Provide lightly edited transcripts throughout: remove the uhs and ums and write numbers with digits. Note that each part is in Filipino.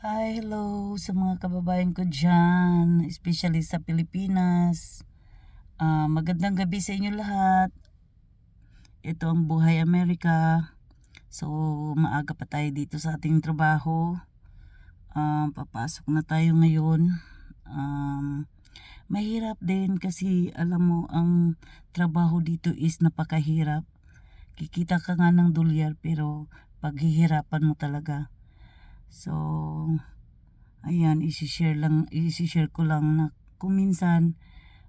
Hi, hello sa mga kababayan ko dyan, especially sa Pilipinas. Magandang gabi sa inyo lahat. Ito ang Buhay Amerika. So, maaga pa tayo dito sa ating trabaho. Papasok na tayo ngayon. Mahirap din kasi alam mo, ang trabaho dito is napakahirap. Kikita ka nga ng dolyar pero paghihirapan mo talaga. So, ayan, isishare ko lang na kung minsan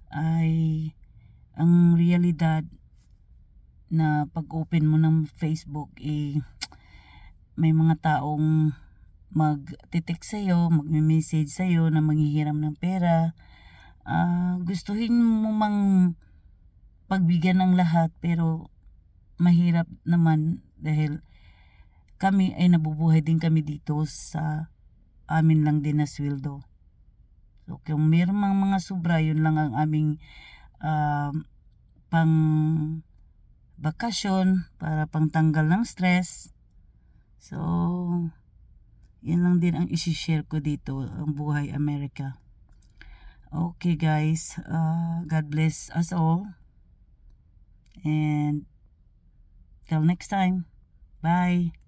ay ang realidad na pag-open mo ng Facebook may mga taong mag-text sa'yo, magme-message sa'yo na manghihiram ng pera. Gustuhin mo mang pagbigyan ng lahat pero mahirap naman dahil kami ay nabubuhay din kami dito sa amin lang din na sweldo. So kung mayroong mga sobra, yun lang ang aming pang bakasyon para pangtanggal ng stress. So yan lang din ang isi-share ko dito, ang Buhay Amerika. Okay guys, God bless us all and till next time. Bye.